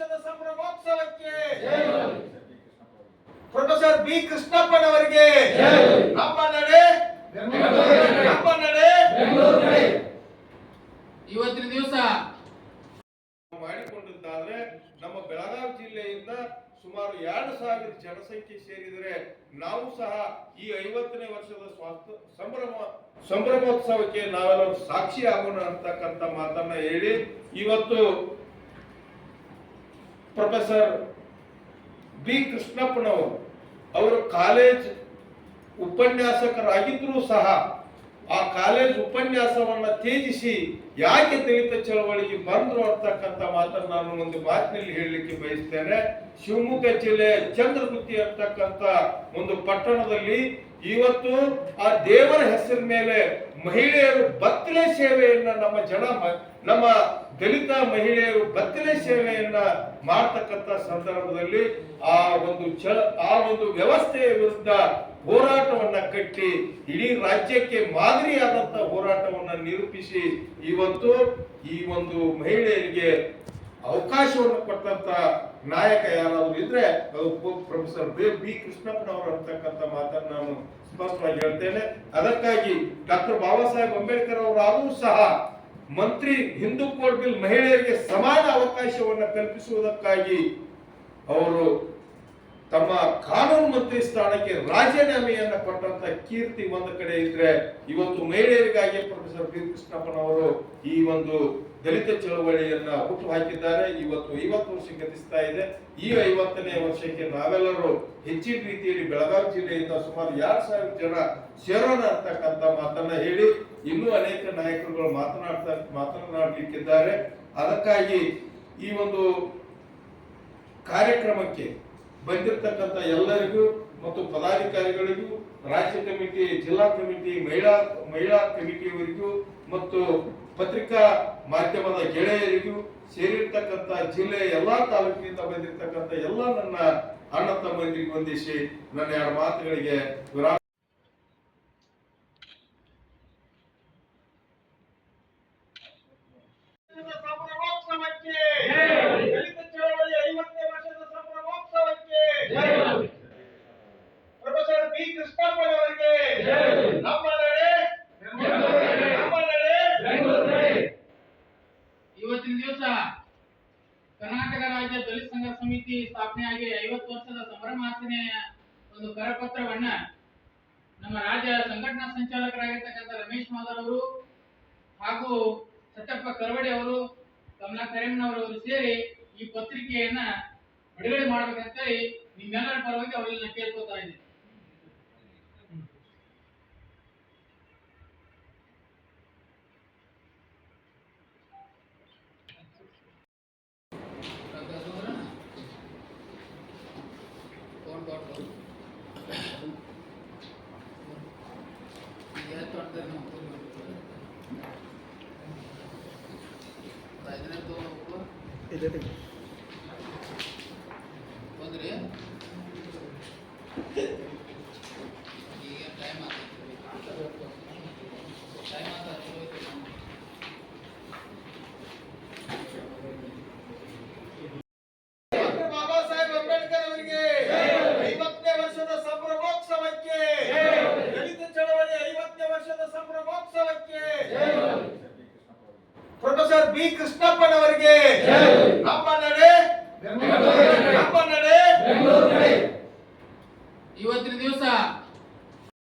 ವರ್ಷದ ಸಂಭ್ರಮೋತ್ಸವಕ್ಕೆ professor B ಕೃಷ್ಣಪ್ಪನವರಿಗೆ ನಮ್ಮ ನಡೆ ಇವತ್ತಿನ ದಿವಸ ಮಾಡಿಕೊಂಡಿದ್ದಾದ್ರೆ ನಮ್ಮ ಬೆಳಗಾವಿ ಜಿಲ್ಲೆಯಿಂದ ಸುಮಾರು 2000 ಜನಸಂಖ್ಯೆ ಸೇರಿದರೆ ನಾವು ಸಹ ಈ 50ನೇ ವರ್ಷದ ಸಂಭ್ರಮೋತ್ಸವಕ್ಕೆ ನಾವೆಲ್ಲರೂ ಸಾಕ್ಷಿ ಆಗೋಣ ಅಂತಕ್ಕಂಥ ಮಾತನ್ನ ಹೇಳಿ ಇವತ್ತು ಪ್ರೊಫೆಸರ್ ಬಿ ಕೃಷ್ಣಪ್ಪನವರು ಅವರು ಕಾಲೇಜ್ ಉಪನ್ಯಾಸಕರಾಗಿದ್ರೂ ಸಹ ಆ ಕಾಲೇಜ್ ಉಪನ್ಯಾಸವನ್ನ ತ್ಯಜಿಸಿ ಯಾಕೆ ದಲಿತ ಚಳವಳಿಗೆ ಬಂದ್ರು ಅಂತಕ್ಕಂಥ ಮಾತನ್ನು ನಾನು ಒಂದು ಮಾತಿನಲ್ಲಿ ಹೇಳಲಿಕ್ಕೆ ಬಯಸ್ತೇನೆ. ಶಿವಮೊಗ್ಗ ಜಿಲ್ಲೆಯ ಚಂದ್ರಗುತ್ತಿ ಅಂತಕ್ಕಂಥ ಒಂದು ಪಟ್ಟಣದಲ್ಲಿ ಇವತ್ತು ಆ ದೇವರ ಹೆಸರಿನ ಮೇಲೆ ಮಹಿಳೆಯರು ಬತ್ತಲೆ ಸೇವೆಯನ್ನ ನಮ್ಮ ದಲಿತ ಮಹಿಳೆಯರು ಬತ್ತಲೆ ಸೇವೆಯನ್ನ ಮಾಡ್ತಕ್ಕಂಥ ಸಂದರ್ಭದಲ್ಲಿ ಆ ಒಂದು ವ್ಯವಸ್ಥೆಯ ವಿರುದ್ಧ ಹೋರಾಟವನ್ನ ಕಟ್ಟಿ ಇಡೀ ರಾಜ್ಯಕ್ಕೆ ಮಾದರಿಯಾದಂತ ಹೋರಾಟವನ್ನ ನಿರೂಪಿಸಿ ಇವತ್ತು ಈ ಒಂದು ಮಹಿಳೆಯರಿಗೆ ಅವಕಾಶವನ್ನು ಕೊಟ್ಟಂತ ನಾಯಕ ಯಾರಾದ್ರೂ ಇದ್ರೆ ಅದು ಪ್ರೊಫೆಸರ್ ಬಿ ಕೃಷ್ಣಪ್ಪನವರು ಅಂತಕ್ಕಂಥ ಮಾತನ್ನು ನಾನು ಸ್ಪಷ್ಟವಾಗಿ ಹೇಳ್ತೇನೆ. ಅದಕ್ಕಾಗಿ ಡಾಕ್ಟರ್ ಬಾಬಾ ಸಾಹೇಬ್ ಅಂಬೇಡ್ಕರ್ ಅವರಾದರೂ ಸಹ ಮಂತ್ರಿ ಹಿಂದೂ ಕೋಡ್ ಬಿಲ್ ಮಹಿಳೆಯರಿಗೆ ಸಮಾನ ಅವಕಾಶವನ್ನು ಕಲ್ಪಿಸುವುದಕ್ಕಾಗಿ ಅವರು ತಮ್ಮ ಕಾನೂನು ಮಂತ್ರಿ ಸ್ಥಾನಕ್ಕೆ ರಾಜೀನಾಮೆಯನ್ನ ಕೊಟ್ಟಂತ ಕೀರ್ತಿ ಒಂದು ಕಡೆ ಇದ್ರೆ, ಇವತ್ತು ಮಹಿಳೆಯರಿಗಾಗಿ ಪ್ರೊಫೆಸರ್ ಬಿ ಕೃಷ್ಣಪ್ಪನವರು ಈ ಒಂದು ದಲಿತ ಚಳವಳಿಯನ್ನ ಹುಟ್ಟು ಹಾಕಿದ್ದಾರೆ. ಇವತ್ತು 50 ವರ್ಷ ಗತಿಸ್ತಾ ಇದೆ. ಈ 50ನೇ ವರ್ಷಕ್ಕೆ ನಾವೆಲ್ಲರೂ ಹೆಚ್ಚಿನ ರೀತಿಯಲ್ಲಿ ಬೆಳಗಾವಿ ಜಿಲ್ಲೆಯಿಂದ ಸುಮಾರು 2000 ಜನ ಸೇರೋಣ ಅಂತಕ್ಕಂಥ ಮಾತನ್ನ ಹೇಳಿ ಇನ್ನೂ ಅನೇಕ ನಾಯಕರುಗಳು ಮಾತನಾಡಲಿಕ್ಕಿದ್ದಾರೆ. ಅದಕ್ಕಾಗಿ ಈ ಒಂದು ಕಾರ್ಯಕ್ರಮಕ್ಕೆ ಬಂದಿರತಕ್ಕಂಥ ಎಲ್ಲರಿಗೂ ಮತ್ತು ಪದಾಧಿಕಾರಿಗಳಿಗೂ, ರಾಜ್ಯ ಕಮಿಟಿ, ಜಿಲ್ಲಾ ಕಮಿಟಿ, ಮಹಿಳಾ ಕಮಿಟಿಯವರಿಗೂ ಮತ್ತು ಪತ್ರಿಕಾ ಮಾಧ್ಯಮದ ಗೆಳೆಯರಿಗೂ ಸೇರಿರ್ತಕ್ಕಂಥ ಜಿಲ್ಲೆಯ ಎಲ್ಲಾ ತಾಲೂಕಿನಿಂದ ಬಂದಿರತಕ್ಕಂಥ ಎಲ್ಲ ನನ್ನ ಅಣ್ಣ ತಮ್ಮಂದಿರಿಗೆ ವಂದಿಸಿ ನನ್ನ 2 ಮಾತುಗಳಿಗೆ ವಿರಾಮ. ಪ್ರೊಫೆಸರ್ ಬಿ ಕೃಷ್ಣಪ್ಪನವರಿಗೆ ನಮ್ಮ ನಡೆ. ಇವತ್ತಿನ ದಿವಸ ಕರ್ನಾಟಕ ರಾಜ್ಯ ದಲಿತ ಸಂಘರ್ಷ ಸಮಿತಿ ಸ್ಥಾಪನೆಯಾಗಿ 50 ವರ್ಷದ ಸಂಭ್ರಮಾಚರಣೆಯ ಒಂದು ಕರಪತ್ರವನ್ನ ನಮ್ಮ ರಾಜ್ಯ ಸಂಘಟನಾ ಸಂಚಾಲಕರಾಗಿರ್ತಕ್ಕಂಥ ರಮೇಶ್ ಮಾಧವ್ ಅವರು ಹಾಗೂ ಸತ್ಯಪ್ಪ ಕರವಡಿ ಅವರು, ಕಮಲಾ ಕರೇಮನವರು ಸೇರಿ ಈ ಪತ್ರಿಕೆಯನ್ನ ಬಿಡುಗಡೆ ಮಾಡಬೇಕಂತ ನಿಮ್ಮೆಲ್ಲರ ಪರವಾಗಿ ಅವರಲ್ಲಿ ಕೇಳ್ಕೊತಾ ಇದ್ದೀನಿ. ಬಾಬಾ ಸಾಹೇಬ್ ಅಂಬೇಡ್ಕರ್ ಅವರಿಗೆ 50ನೇ ವರ್ಷದ ಸಂಭ್ರಮೋತ್ಸವಕ್ಕೆ, ದಲಿತ ಚಳವಳಿ 50ನೇ ವರ್ಷದ ಸಂಭ್ರಮೋತ್ಸವಕ್ಕೆ ಪ್ರೊಫೆಸರ್ ಬಿ ಕೃಷ್ಣಪ್ಪನವರಿಗೆ ನಮ್ಮ